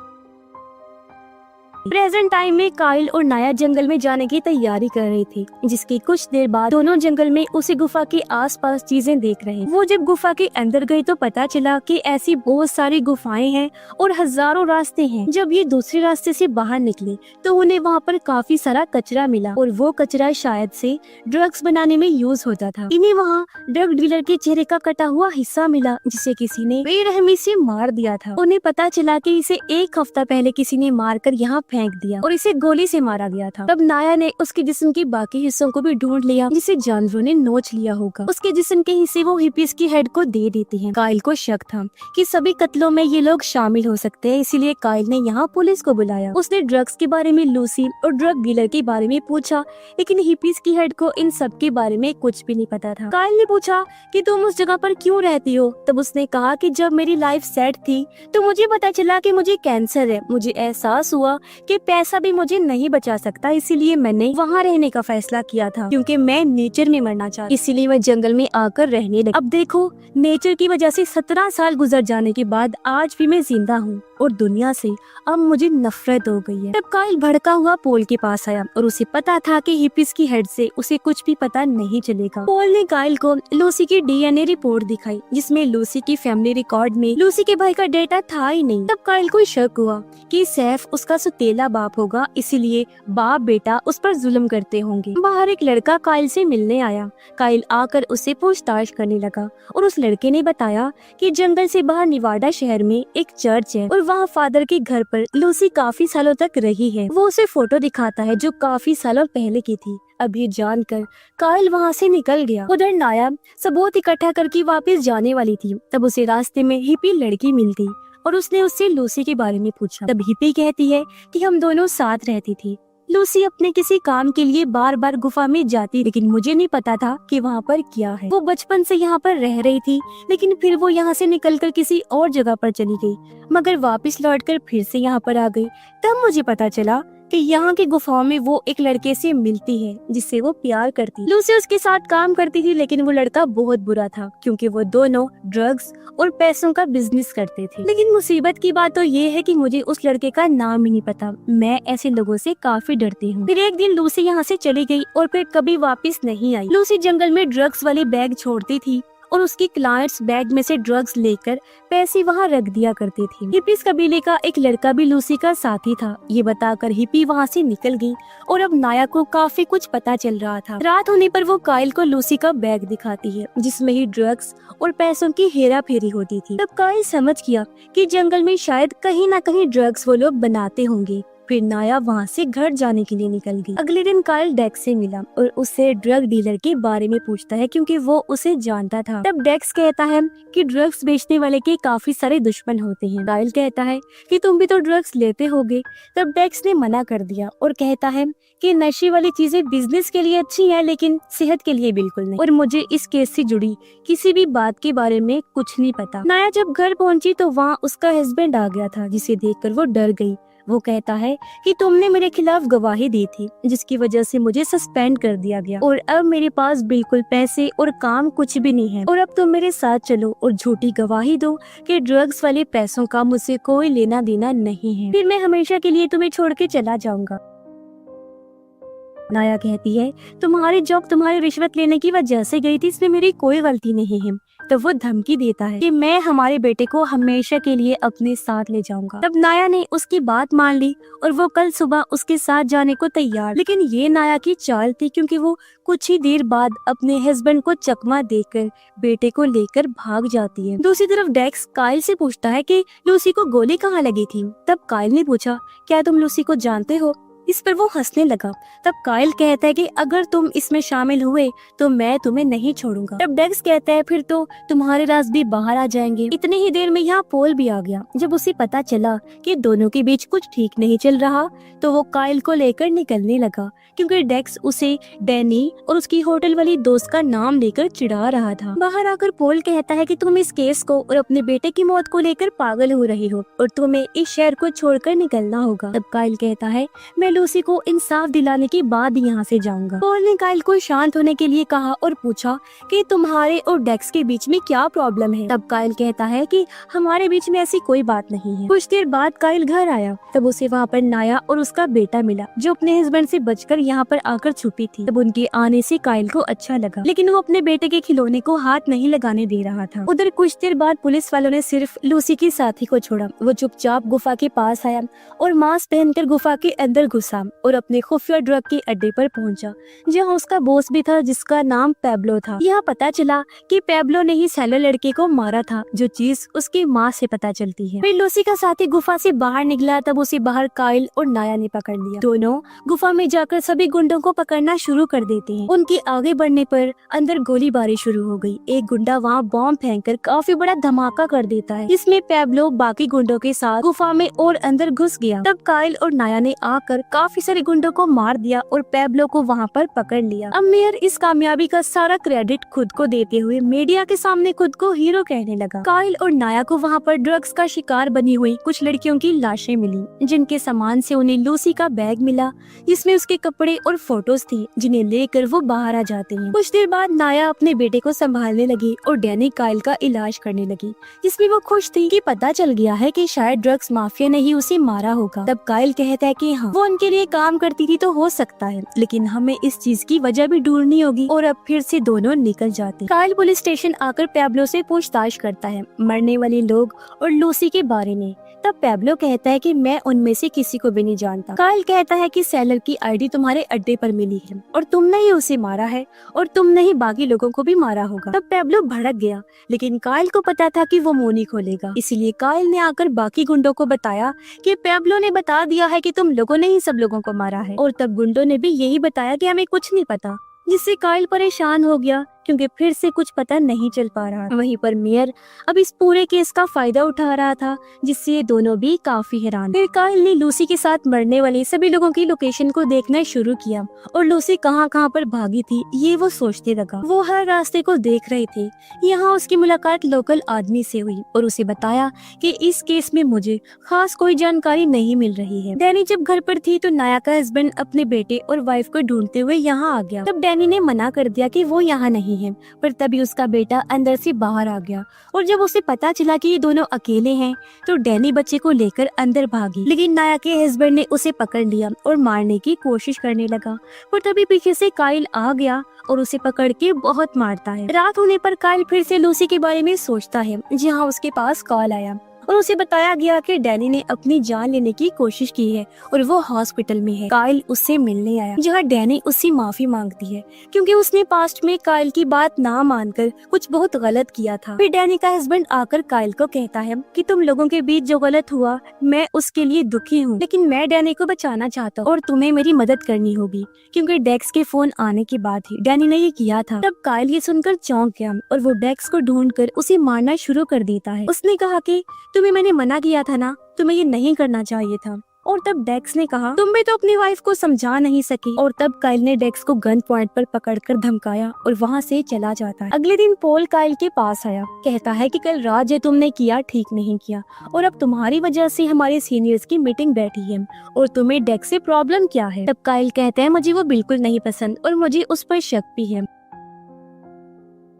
[SPEAKER 1] प्रेजेंट टाइम में काइल और नाया जंगल में जाने की तैयारी कर रही थी, जिसकी कुछ देर बाद दोनों जंगल में उसी गुफा के आसपास चीजें देख रहे। वो जब गुफा के अंदर गई तो पता चला कि ऐसी बहुत सारी गुफाएं हैं और हजारों रास्ते हैं। जब ये दूसरे रास्ते से बाहर निकले तो उन्हें वहाँ पर काफी सारा कचरा मिला और वो कचरा शायद से ड्रग्स बनाने में यूज होता था। इन्हें वहाँ ड्रग डीलर के चेहरे का कटा हुआ हिस्सा मिला जिसे किसी ने बेरहमी से मार दिया था। उन्हें पता चला कि इसे एक हफ्ता पहले किसी ने मारकर यहाँ फेंक दिया और इसे गोली से मारा गया था। तब नाया ने उसके जिस्म के बाकी हिस्सों को भी ढूंढ लिया जिसे जानवरों ने नोच लिया होगा। उसके जिस्म के हिस्से वो हिप्पीज की हेड को दे देती हैं। काइल को शक था कि सभी कत्लों में ये लोग शामिल हो सकते हैं, इसीलिए काइल ने यहाँ पुलिस को बुलाया। उसने ड्रग्स के बारे में लूसी और ड्रग डीलर के बारे में पूछा, लेकिन हिप्पीज की हेड को इन सब के बारे में कुछ भी नहीं पता था। काइल ने पूछा कि तुम उस जगह पर क्यों रहती हो? तब उसने कहा कि जब मेरी लाइफ सेट थी तो मुझे पता चला कि मुझे कैंसर है। मुझे एहसास हुआ कि पैसा भी मुझे नहीं बचा सकता, इसीलिए मैंने वहाँ रहने का फैसला किया था क्योंकि मैं नेचर में मरना चाहती, इसीलिए मैं जंगल में आकर रहने लगी। अब देखो, नेचर की वजह से 17 साल गुजर जाने के बाद आज भी मैं जिंदा हूँ और दुनिया से अब मुझे नफरत हो गई है। तब काइल भड़का हुआ पोल के पास आया और उसे पता था कि हिप्पीज की हेड से उसे कुछ भी पता नहीं चलेगा। पोल ने काइल को लूसी की डीएनए रिपोर्ट दिखाई जिसमें लूसी की फैमिली रिकॉर्ड में लूसी के भाई का डेटा था ही नहीं। तब काइल को शक हुआ कि सैफ उसका सुतेला बाप होगा, इसीलिए बाप बेटा उस पर जुल्म करते होंगे। बाहर एक लड़का काइल से मिलने आया। काइल आकर उससे पूछताछ करने लगा और उस लड़के ने बताया कि जंगल से बाहर निवाडा शहर में एक चर्च है और वहाँ फादर के घर पर लूसी काफी सालों तक रही है। वो उसे फोटो दिखाता है जो काफी सालों पहले की थी। अब ये जानकर काइल वहाँ से निकल गया। उधर नाया सबूत इकट्ठा करके वापस जाने वाली थी। तब उसे रास्ते में हिप्पी लड़की मिलती और उसने उससे लूसी के बारे में पूछा। तब हिप्पी कहती है कि हम दोनों साथ रहती थी। लूसी अपने किसी काम के लिए बार बार गुफा में जाती, लेकिन मुझे नहीं पता था कि वहाँ पर क्या है। वो बचपन से यहाँ पर रह रही थी, लेकिन फिर वो यहाँ से निकलकर किसी और जगह पर चली गई, मगर वापस लौटकर फिर से यहाँ पर आ गई। तब मुझे पता चला कि यहाँ की गुफाओं में वो एक लड़के से मिलती है जिससे वो प्यार करती। लूसी उसके साथ काम करती थी, लेकिन वो लड़का बहुत बुरा था क्योंकि वो दोनों ड्रग्स और पैसों का बिजनेस करते थे। लेकिन मुसीबत की बात तो ये है कि मुझे उस लड़के का नाम ही नहीं पता। मैं ऐसे लोगों से काफी डरती हूँ। फिर एक दिन लूसी यहाँ से चली गई और फिर कभी वापस नहीं आई। लूसी जंगल में ड्रग्स वाले बैग छोड़ती थी और उसकी क्लाइंट्स बैग में से ड्रग्स लेकर पैसे वहाँ रख दिया करती थी। हिप्पीज कबीले का एक लड़का भी लूसी का साथी था। ये बताकर हिप्पी वहाँ से निकल गई और अब नाया को काफी कुछ पता चल रहा था। रात होने पर वो काइल को लूसी का बैग दिखाती है जिसमें ही ड्रग्स और पैसों की हेरा फेरी होती थी। तब काइल समझ गया कि जंगल में शायद कहीं न कहीं ड्रग्स वो लोग बनाते होंगे। फिर नाया वहाँ से घर जाने के लिए निकल गई। अगले दिन काइल डेक्स से मिला और उससे ड्रग डीलर के बारे में पूछता है क्योंकि वो उसे जानता था। तब डेक्स कहता है कि ड्रग्स बेचने वाले के काफी सारे दुश्मन होते हैं। काइल कहता है कि तुम भी तो ड्रग्स लेते होगे। तब डेक्स ने मना कर दिया और कहता है कि नशे वाली चीजें बिजनेस के लिए अच्छी है लेकिन सेहत के लिए बिल्कुल नहीं, और मुझे इस केस से जुड़ी किसी भी बात के बारे में कुछ नहीं पता। नाया जब घर पहुंची तो वहाँ उसका हस्बैंड आ गया था जिसे देखकर वो डर गई। वो कहता है कि तुमने मेरे खिलाफ गवाही दी थी जिसकी वजह से मुझे सस्पेंड कर दिया गया और अब मेरे पास बिल्कुल पैसे और काम कुछ भी नहीं है, और अब तुम मेरे साथ चलो और झूठी गवाही दो कि ड्रग्स वाले पैसों का मुझसे कोई लेना देना नहीं है, फिर मैं हमेशा के लिए तुम्हें छोड़ के चला जाऊंगा। नाया कहती है तुम्हारी जॉब तुम्हारी रिश्वत लेने की वजह से गई थी, इसमें मेरी कोई गलती नहीं है। तब वो धमकी देता है कि मैं हमारे बेटे को हमेशा के लिए अपने साथ ले जाऊंगा। तब नाया ने उसकी बात मान ली और वो कल सुबह उसके साथ जाने को तैयार। लेकिन ये नाया की चाल थी क्योंकि वो कुछ ही देर बाद अपने हस्बैंड को चकमा देकर बेटे को लेकर भाग जाती है। दूसरी तरफ डेक्स काइल से पूछता है कि लूसी को गोली कहाँ लगी थी। तब काइल ने पूछा क्या तुम लूसी को जानते हो। इस पर वो हंसने लगा। तब काइल कहता है कि अगर तुम इसमें शामिल हुए तो मैं तुम्हें नहीं छोड़ूंगा। तब डेक्स कहता है फिर तो तुम्हारे राज भी बाहर आ जाएंगे। इतनी ही देर में यहाँ पोल भी आ गया। जब उसे पता चला कि दोनों के बीच कुछ ठीक नहीं चल रहा तो वो काइल को लेकर निकलने लगा क्योंकि डेक्स उसे डैनी और उसकी होटल वाली दोस्त का नाम लेकर चिढ़ा रहा था। बाहर आकर पोल कहता है कि तुम इस केस को और अपने बेटे की मौत को लेकर पागल हो रही हो और तुम्हें इस शहर को छोड़कर निकलना होगा। तब काइल कहता है मैं लूसी को इंसाफ दिलाने के बाद यहाँ से जाऊंगा। पॉल ने काइल को शांत होने के लिए कहा और पूछा कि तुम्हारे और डेक्स के बीच में क्या प्रॉब्लम है। तब काइल कहता है कि हमारे बीच में ऐसी कोई बात नहीं है। कुछ देर बाद काइल घर आया। तब उसे वहाँ पर नाया और उसका बेटा मिला जो अपने हस्बैंड से बचकर यहाँ पर आकर छुपी थी। तब उनके आने से काइल को अच्छा लगा, लेकिन वो अपने बेटे के खिलौने को हाथ नहीं लगाने दे रहा था। उधर कुछ देर बाद पुलिस वालों ने सिर्फ लूसी के साथी को छोड़ा। वो चुपचाप गुफा के पास आया और मास्क पहनकर गुफा के अंदर घुसा और अपने खुफिया ड्रग के अड्डे पर पहुंचा जहां उसका बॉस भी था जिसका नाम पैब्लो था। यह पता चला कि पैब्लो ने ही सैलर लड़के को मारा था, जो चीज उसकी माँ से पता चलती है। फिर लूसी का साथी गुफा से बाहर निकला। तब उसे बाहर काइल और नाया ने पकड़ लिया। दोनों गुफा में जाकर सभी गुंडों को पकड़ना शुरू कर देते हैं। उनके आगे बढ़ने पर अंदर गोलीबारी शुरू हो गई। एक गुंडा वहाँ बॉम्ब फेंककर काफी बड़ा धमाका कर देता है जिसमें पैब्लो बाकी गुंडों के साथ गुफा में और अंदर घुस गया। तब काइल और नाया ने आकर काफी सारे गुंडों को मार दिया और पैब्लो को वहाँ पर पकड़ लिया। अब मेयर इस कामयाबी का सारा क्रेडिट खुद को देते हुए मीडिया के सामने खुद को हीरो कहने लगा। काइल और नाया को वहाँ पर ड्रग्स का शिकार बनी हुई कुछ लड़कियों की लाशें मिली जिनके सामान से उन्हें लूसी का बैग मिला जिसमें उसके कपड़े और फोटोज थी जिन्हें लेकर वो बाहर आ जाते हैं। कुछ देर बाद नाया अपने बेटे को संभालने लगी और डैनी काइल का इलाज करने लगी जिसमें वो खुश थी कि पता चल गया है कि शायद ड्रग्स माफिया ने ही उसे मारा होगा। तब काइल कहता है कि हाँ वो उनके लिए काम करती थी तो हो सकता है, लेकिन हमें इस चीज की वजह भी ढूंढनी होगी। और अब फिर से दोनों निकल जाते। काइल पुलिस स्टेशन आकर पैब्लो से पूछताछ करता है मरने वाले लोग और लूसी के बारे में। तब पैब्लो कहता है कि मैं उनमें से किसी को भी नहीं जानता। काइल कहता है कि सेलर की आईडी तुम्हारे अड्डे पर मिली है और तुमने ही उसे मारा है और तुमने ही बाकी लोगों को भी मारा होगा। तब पैब्लो भड़क गया, लेकिन काइल को पता था कि वो मुंह नहीं खोलेगा, इसलिए काइल ने आकर बाकी गुंडों को बताया कि पैब्लो ने बता दिया है कि तुम लोगों ने ही सब लोगों को मारा है। और तब गुंडों ने भी यही बताया कि हमें कुछ नहीं पता, जिससे काइल परेशान हो गया क्योंकि फिर से कुछ पता नहीं चल पा रहा। वहीं पर मेयर अब इस पूरे केस का फायदा उठा रहा था, जिससे ये दोनों भी काफी हैरान। फिर काइल ने लूसी के साथ मरने वाले सभी लोगों की लोकेशन को देखना शुरू किया और लूसी कहाँ कहाँ पर भागी थी ये वो सोचते लगा। वो हर रास्ते को देख रहे थे। यहाँ उसकी मुलाकात लोकल आदमी से हुई और उसे बताया कि इस केस में मुझे खास कोई जानकारी नहीं मिल रही है। डैनी जब घर पर थी तो नाया का हस्बैंड अपने बेटे और वाइफ को ढूंढते हुए यहाँ आ गया। तब डैनी ने मना कर दिया कि वो यहाँ नहीं है, पर तभी उसका बेटा अंदर से बाहर आ गया और जब उसे पता चला कि ये दोनों अकेले हैं तो डैनी बच्चे को लेकर अंदर भागी। लेकिन नाया के हस्बैंड ने उसे पकड़ लिया और मारने की कोशिश करने लगा, पर तभी पीछे से काइल आ गया और उसे पकड़ के बहुत मारता है। रात होने पर काइल फिर से लूसी के बारे में सोचता है, जहाँ उसके पास कॉल आया और उसे बताया गया कि डैनी ने अपनी जान लेने की कोशिश की है और वो हॉस्पिटल में है। काइल उससे मिलने आया, जहाँ डैनी उससे माफी मांगती है क्योंकि उसने पास्ट में काइल की बात ना मानकर कुछ बहुत गलत किया था। फिर डैनी का हस्बैंड आकर काइल को कहता है कि तुम लोगों के बीच जो गलत हुआ मैं उसके लिए दुखी हूँ, लेकिन मैं डैनी को बचाना चाहता हूँ और तुम्हें मेरी मदद करनी होगी क्योंकि डेक्स के फोन आने के बाद ही डैनी ने ये किया था। तब काइल ये सुनकर चौंक गया और वो डेक्स को ढूंढकर उसे मारना शुरू कर देता है। उसने कहा कि तुम्हें मैंने मना किया था ना, तुम्हें ये नहीं करना चाहिए था। और तब डेक्स ने कहा तुम भी तो अपनी वाइफ को समझा नहीं सकी। और तब काइल ने डेक्स को गन पॉइंट पर पकड़कर धमकाया और वहाँ से चला जाता है। अगले दिन पॉल काइल के पास आया, कहता है कि कल रात जो तुमने किया ठीक नहीं किया और अब तुम्हारी वजह से हमारे सीनियर्स की मीटिंग बैठी है और तुम्हें डेक्स से प्रॉब्लम क्या है। तब काइल कहते हैं मुझे वो बिल्कुल नहीं पसंद और मुझे उस पर शक भी है।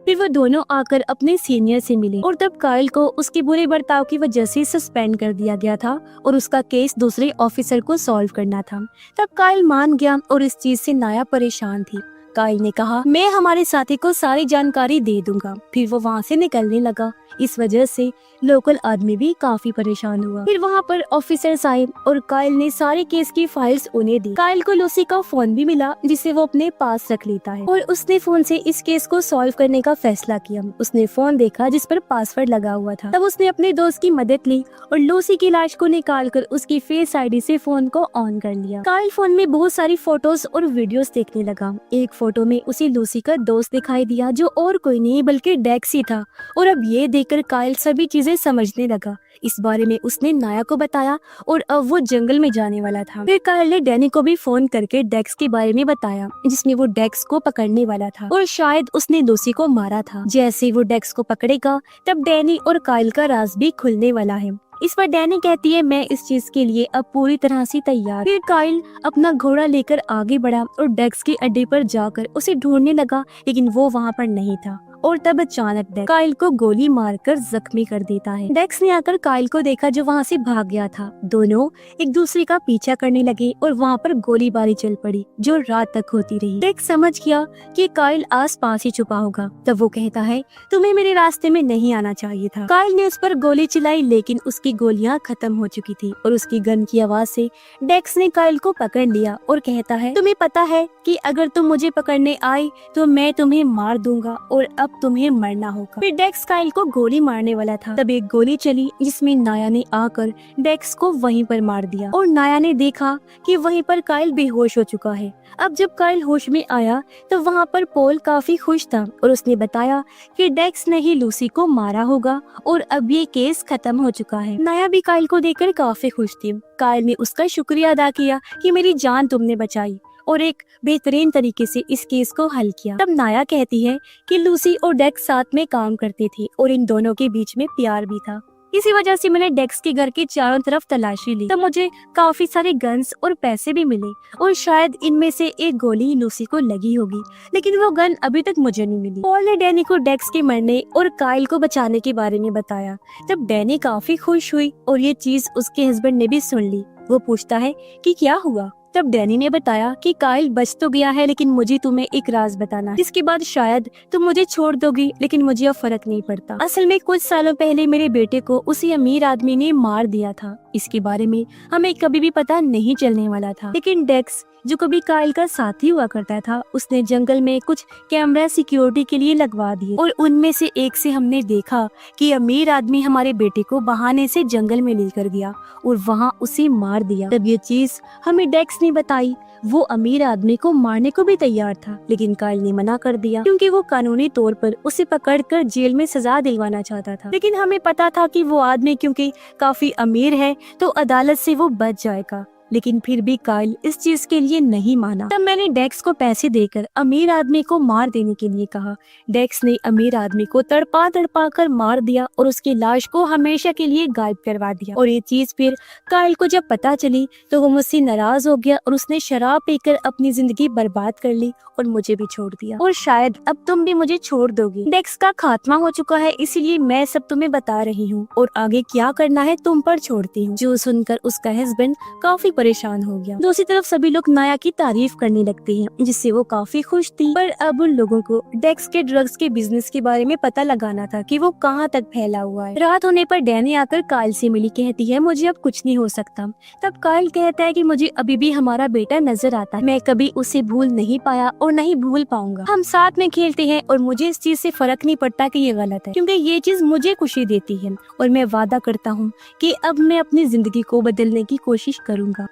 [SPEAKER 1] फिर वो दोनों आकर अपने सीनियर से मिले और तब काइल को उसके बुरे बर्ताव की वजह से सस्पेंड कर दिया गया था और उसका केस दूसरे ऑफिसर को सॉल्व करना था। तब काइल मान गया और इस चीज से नाया परेशान थी। काइल ने कहा मैं हमारे साथी को सारी जानकारी दे दूंगा। फिर वो वहाँ से निकलने लगा। इस वजह से लोकल आदमी भी काफी परेशान हुआ। फिर वहाँ पर ऑफिसर्स आए और काइल ने सारे केस की फाइल्स उन्हें दी। काइल को लूसी का फोन भी मिला जिसे वो अपने पास रख लेता है और उसने फोन से इस केस को सॉल्व करने का फैसला किया। उसने फोन देखा जिस पर पासवर्ड लगा हुआ था। तब उसने अपने दोस्त की मदद ली और लूसी की लाश को निकालकर उसकी फेस आईडी से फोन को ऑन कर लिया। काइल फोन में बहुत सारी फोटोज और वीडियोस देखने लगा। एक फोटो में उसे लूसी का दोस्त दिखाई दिया जो और कोई नहीं बल्कि डेक्स ही था और अब ये देखकर काइल सभी चीजें समझने लगा। इस बारे में उसने नाया को बताया और अब वो जंगल में जाने वाला था। फिर काइल ने डैनी को भी फोन करके डेक्स के बारे में बताया जिसमें वो डेक्स को पकड़ने वाला था और शायद उसने लूसी को मारा था। जैसे ही वो डेक्स को पकड़ेगा तब डैनी और काइल का राज भी खुलने वाला है। इस पर डैनी कहती है मैं इस चीज के लिए अब पूरी तरह से तैयार। फिर काइल अपना घोड़ा लेकर आगे बढ़ा और डेक्स के अड्डे पर जाकर उसे ढूंढने लगा, लेकिन वो वहाँ पर नहीं था। और तब अचानक डेक्स काइल को गोली मारकर जख्मी कर देता है। डेक्स ने आकर काइल को देखा जो वहाँ से भाग गया था। दोनों एक दूसरे का पीछा करने लगे और वहाँ पर गोलीबारी चल पड़ी जो रात तक होती रही। डेक्स समझ गया कि काइल आस पास ही छुपा होगा। तब वो कहता है तुम्हें मेरे रास्ते में नहीं आना चाहिए था। काइल ने उस पर गोली चलाई लेकिन उसकी गोलियां खत्म हो चुकी थी और उसकी गन की आवाज से डेक्स ने काइल को पकड़ लिया और कहता है तुम्हें पता है कि अगर तुम मुझे पकड़ने आए तो मैं तुम्हें मार दूंगा और अब तुम्हें मरना होगा। फिर डेक्स काइल को गोली मारने वाला था। तब एक गोली चली जिसमें नाया ने आकर डेक्स को वहीं पर मार दिया और नाया ने देखा कि वहीं पर काइल बेहोश हो चुका है। अब जब काइल होश में आया तो वहाँ पर पॉल काफी खुश था और उसने बताया कि डेक्स ने ही लूसी को मारा होगा और अब ये केस खत्म हो चुका है। नाया भी काइल को देखकर काफी खुश थी। काइल ने उसका शुक्रिया अदा किया कि मेरी जान तुमने बचाई और एक बेहतरीन तरीके से इस केस को हल किया। तब नाया कहती है कि लूसी और डेक्स साथ में काम करती थी और इन दोनों के बीच में प्यार भी था। इसी वजह से मैंने डेक्स के घर के चारों तरफ तलाशी ली। तब मुझे काफी सारे गन्स और पैसे भी मिले और शायद इनमें से एक गोली लूसी को लगी होगी, लेकिन वो गन अभी तक मुझे नहीं मिली। पॉल ने डैनी को डेक्स के मरने और काइल को बचाने के बारे में बताया। तब डैनी काफी खुश हुई और ये चीज उसके हस्बैंड ने भी सुन ली। वो पूछता है कि क्या हुआ। तब डैनी ने बताया कि काइल बच तो गया है लेकिन मुझे तुम्हें एक राज बताना है, जिसके बाद शायद तुम मुझे छोड़ दोगी, लेकिन मुझे अब फर्क नहीं पड़ता। असल में कुछ सालों पहले मेरे बेटे को उसी अमीर आदमी ने मार दिया था। इसके बारे में हमें कभी भी पता नहीं चलने वाला था, लेकिन डेक्स जो कभी काइल का साथी हुआ करता था, उसने जंगल में कुछ कैमरा सिक्योरिटी के लिए लगवा दिए और उनमें से एक से हमने देखा कि अमीर आदमी हमारे बेटे को बहाने से जंगल में लेकर गया और वहाँ उसे मार दिया। तब ये चीज हमें डेक्स ने बताई। वो अमीर आदमी को मारने को भी तैयार था, लेकिन काइल ने मना कर दिया क्योंकि वो कानूनी तौर पर उसे पकड़कर जेल में सजा दिलवाना चाहता था। लेकिन हमें पता था कि वो आदमी क्योंकि काफी अमीर है तो अदालत से वो बच जाएगा। लेकिन फिर भी काइल इस चीज के लिए नहीं माना। तब मैंने डेक्स को पैसे देकर अमीर आदमी को मार देने के लिए कहा। डेक्स ने अमीर आदमी को तड़पा तड़पा कर मार दिया और उसकी लाश को हमेशा के लिए गायब करवा दिया। और ये चीज फिर काइल को जब पता चली तो वो मुझसे नाराज हो गया और उसने शराब पीकर अपनी जिंदगी बर्बाद कर ली और मुझे भी छोड़ दिया। और शायद अब तुम भी मुझे छोड़ दोगी। डेक्स का खात्मा हो चुका है, इसीलिए मैं सब तुम्हें बता रही हूँ और आगे क्या करना है तुम पर छोड़ती हूँ। जो सुनकर उसका हस्बैंड काफी परेशान हो गया। दूसरी तरफ सभी लोग नाया की तारीफ करने लगते हैं, जिससे वो काफी खुश थी। पर अब उन लोगों को डेक्स के ड्रग्स के बिजनेस के बारे में पता लगाना था कि वो कहाँ तक फैला हुआ है। रात होने पर डैनी आकर काइल से मिली, कहती है मुझे अब कुछ नहीं हो सकता। तब काइल कहता है कि मुझे अभी भी हमारा बेटा नजर आता है, मैं कभी उसे भूल नहीं पाया और नहीं भूल पाऊंगा। हम साथ में खेलते हैं और मुझे इस चीज से फर्क नहीं पड़ता कि ये गलत है, क्योंकि ये चीज मुझे खुशी देती है और मैं वादा करता हूँ कि अब मैं अपनी जिंदगी को बदलने की कोशिश करूंगा।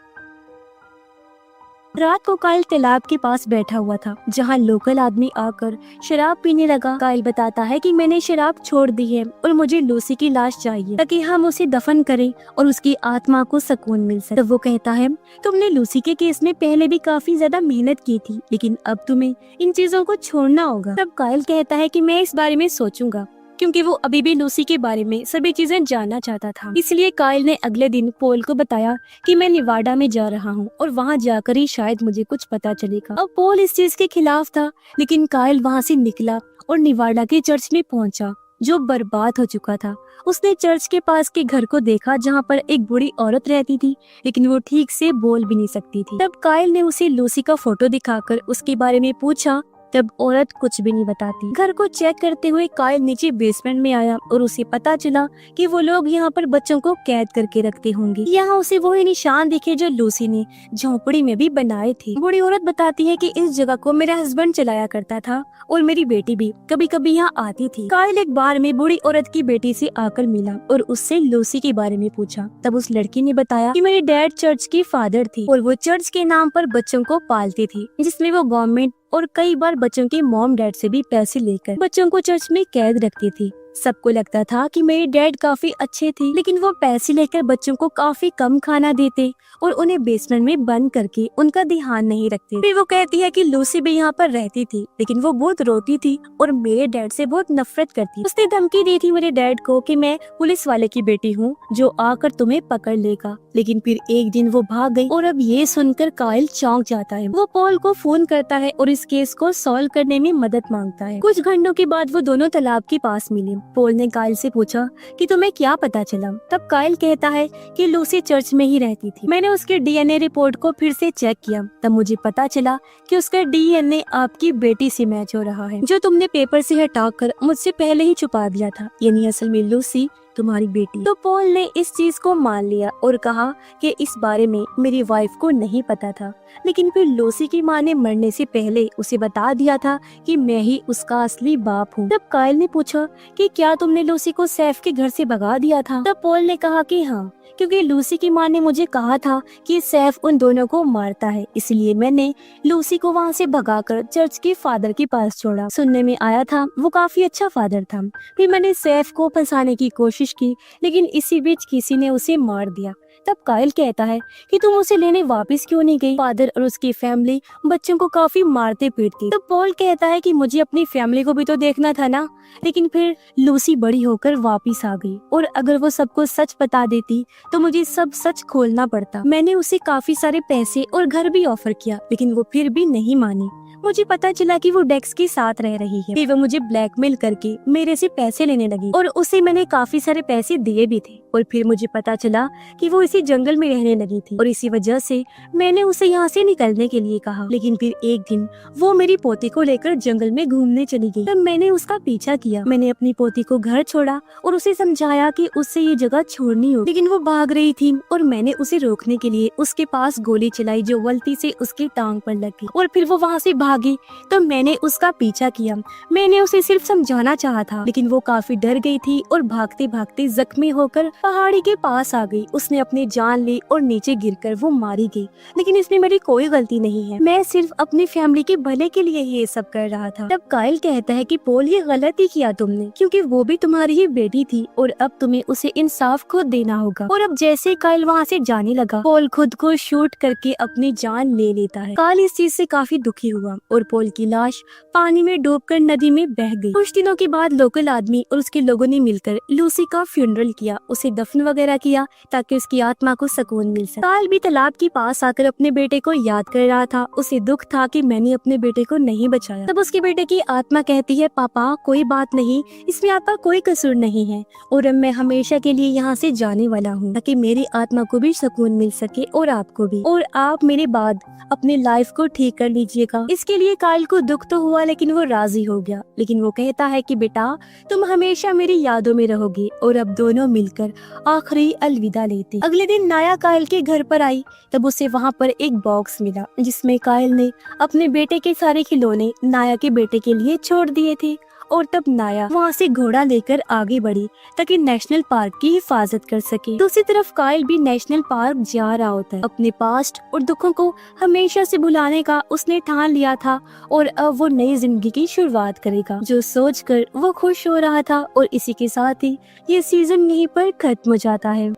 [SPEAKER 1] रात को काइल तालाब के पास बैठा हुआ था, जहाँ लोकल आदमी आकर शराब पीने लगा। काइल बताता है कि मैंने शराब छोड़ दी है और मुझे लूसी की लाश चाहिए ताकि हम उसे दफन करें और उसकी आत्मा को सुकून मिल सके। तब वो कहता है तुमने लूसी के केस में पहले भी काफी ज्यादा मेहनत की थी, लेकिन अब तुम्हें इन चीजों को छोड़ना होगा। तब काइल कहता है कि मैं इस बारे में सोचूंगा, क्योंकि वो अभी भी लूसी के बारे में सभी चीजें जानना चाहता था। इसलिए काइल ने अगले दिन पॉल को बताया कि मैं निवाडा में जा रहा हूँ और वहाँ जाकर ही शायद मुझे कुछ पता चलेगा। अब पॉल इस चीज के खिलाफ था, लेकिन काइल वहाँ से निकला और निवाडा के चर्च में पहुँचा, जो बर्बाद हो चुका था। उसने चर्च के पास के घर को देखा, जहाँ पर एक बूढ़ी औरत रहती थी, लेकिन वो ठीक से बोल भी नहीं सकती थी। तब काइल ने उसे लूसी का फोटो दिखाकर उसके बारे में पूछा। तब औरत कुछ भी नहीं बताती। घर को चेक करते हुए काइल नीचे बेसमेंट में आया और उसे पता चला कि वो लोग यहाँ पर बच्चों को कैद करके रखते होंगे। यहाँ उसे वही निशान दिखे जो लूसी ने झोपड़ी में भी बनाए थे। बूढ़ी औरत बताती है कि इस जगह को मेरा हस्बैंड चलाया करता था और मेरी बेटी भी कभी कभी यहाँ आती थी। काइल एक बार में बूढ़ी औरत की बेटी से आकर मिला और उससे लूसी के बारे में पूछा। तब उस लड़की ने बताया कि मेरे डैड चर्च की फादर थी और वो चर्च के नाम पर बच्चों को पालती थी, जिसमें वो गवर्नमेंट और कई बार बच्चों के मॉम डैड से भी पैसे लेकर बच्चों को चर्च में कैद रखती थी। सबको लगता था कि मेरे डैड काफी अच्छे थे, लेकिन वो पैसे लेकर बच्चों को काफी कम खाना देते और उन्हें बेसमेंट में बंद करके उनका ध्यान नहीं रखते। फिर वो कहती है कि लूसी भी यहाँ पर रहती थी, लेकिन वो बहुत रोती थी और मेरे डैड से बहुत नफरत करती। उसने धमकी दी थी मेरे डैड को कि मैं पुलिस वाले की बेटी हूँ जो आकर तुम्हें पकड़ लेगा, लेकिन फिर एक दिन वो भाग गई। और अब ये सुनकर काइल चौंक जाता है। वो पॉल को फोन करता है और इस केस को सॉल्व करने में मदद मांगता है। कुछ घंटों के बाद वो दोनों तालाब के पास मिले। पॉल ने काइल से पूछा कि तुम्हें क्या पता चला। तब काइल कहता है कि लूसी चर्च में ही रहती थी। मैंने उसके डीएनए रिपोर्ट को फिर से चेक किया, तब मुझे पता चला कि उसका डीएनए आपकी बेटी से मैच हो रहा है, जो तुमने पेपर से हटाकर मुझसे पहले ही छुपा दिया था, यानी असल में लूसी तुम्हारी बेटी। तो पॉल ने इस चीज को मान लिया और कहा कि इस बारे में मेरी वाइफ को नहीं पता था, लेकिन फिर लूसी की माँ ने मरने से पहले उसे बता दिया था कि मैं ही उसका असली बाप हूँ। तब काइल ने पूछा कि क्या तुमने लूसी को सैफ के घर से भगा दिया था। तब पॉल ने कहा कि हाँ, क्योंकि लूसी की माँ ने मुझे कहा था कि सैफ उन दोनों को मारता है, इसलिए मैंने लूसी को वहाँ से भगाकर चर्च के फादर के पास छोड़ा। सुनने में आया था वो काफी अच्छा फादर था। फिर मैंने सैफ को फंसाने की कोशिश की, लेकिन इसी बीच किसी ने उसे मार दिया। तब काइल कहता है कि तुम उसे लेने वापस क्यों नहीं गई। फादर और उसकी फैमिली बच्चों को काफी मारते पीटती। तब पॉल कहता है कि मुझे अपनी फैमिली को भी तो देखना था ना, लेकिन फिर लूसी बड़ी होकर वापस आ गई और अगर वो सबको सच बता देती तो मुझे सब सच खोलना पड़ता। मैंने उसे काफी सारे पैसे और घर भी ऑफर किया, लेकिन वो फिर भी नहीं मानी। मुझे पता चला कि वो डेक्स के साथ रह रही है। फिर वो मुझे ब्लैकमेल करके मेरे से पैसे लेने लगी और उसे मैंने काफी सारे पैसे दिए भी थे। और फिर मुझे पता चला कि वो इसी जंगल में रहने लगी थी और इसी वजह से मैंने उसे यहाँ से निकलने के लिए कहा। लेकिन फिर एक दिन वो मेरी पोती को लेकर जंगल में घूमने चली गई। तब मैंने उसका पीछा किया। मैंने अपनी पोती को घर छोड़ा और उसे समझाया कि उससे ये जगह छोड़नी हो, लेकिन वो भाग रही थी और मैंने उसे रोकने के लिए उसके पास गोली चलाई जो गलती से उसकी टांग पर लगी और फिर वो वहाँ से भागी। तो मैंने उसका पीछा किया। मैंने उसे सिर्फ समझाना चाहा था, लेकिन वो काफी डर गई थी और भागते भागते जख्मी होकर पहाड़ी के पास आ गई। उसने अपनी जान ली और नीचे गिरकर वो मारी गई, लेकिन इसमें मेरी कोई गलती नहीं है। मैं सिर्फ अपनी फैमिली के भले के लिए ये सब कर रहा था। तब काइल कहता है कि पोल ये गलत ही किया तुमने, क्योंकि वो भी तुम्हारी ही बेटी थी और अब तुम्हें उसे इंसाफ खुद देना होगा। और अब जैसे काइल वहाँ से जाने लगा, पोल खुद को शूट करके अपनी जान ले लेता है। काइल इस चीज से काफी दुखी हुआ और पोल की लाश पानी में डूबकर नदी में बह गई। कुछ दिनों के बाद लोकल आदमी और उसके लोगों ने मिलकर लूसी का फ्यूनरल किया, उसे दफन वगैरह किया ताकि उसकी आत्मा को सुकून मिल सके। काइल भी तालाब के पास आकर अपने बेटे को याद कर रहा था। उसे दुख था कि मैंने अपने बेटे को नहीं बचाया। तब उसके बेटे की आत्मा कहती है, पापा कोई बात नहीं, इसमें आपका कोई कसूर नहीं है और अब मैं हमेशा के लिए यहाँ से जाने वाला हूँ ताकि मेरी आत्मा को भी सुकून मिल सके और आपको भी, और आप मेरे बाद अपनी लाइफ को ठीक कर लीजिएगा। इसके लिए काइल को दुख तो हुआ, लेकिन वो राजी हो गया। लेकिन वो कहता है कि बेटा तुम हमेशा मेरी यादों में रहोगे, और अब दोनों मिलकर आखिरी अलविदा लेते। अगले दिन नाया काइल के घर पर आई। तब उसे वहाँ पर एक बॉक्स मिला जिसमें काइल ने अपने बेटे के सारे खिलौने नाया के बेटे के लिए छोड़ दिए थे। और तब नाया वहाँ से घोड़ा लेकर आगे बढ़ी ताकि नेशनल पार्क की हिफाजत कर सके। दूसरी तरफ काइल भी नेशनल पार्क जा रहा होता है। अपने पास्ट और दुखों को हमेशा से भुलाने का उसने ठान लिया था और अब वो नई जिंदगी की शुरुआत करेगा, जो सोचकर वो खुश हो रहा था। और इसी के साथ ही ये सीजन यहीं पर खत्म हो जाता है।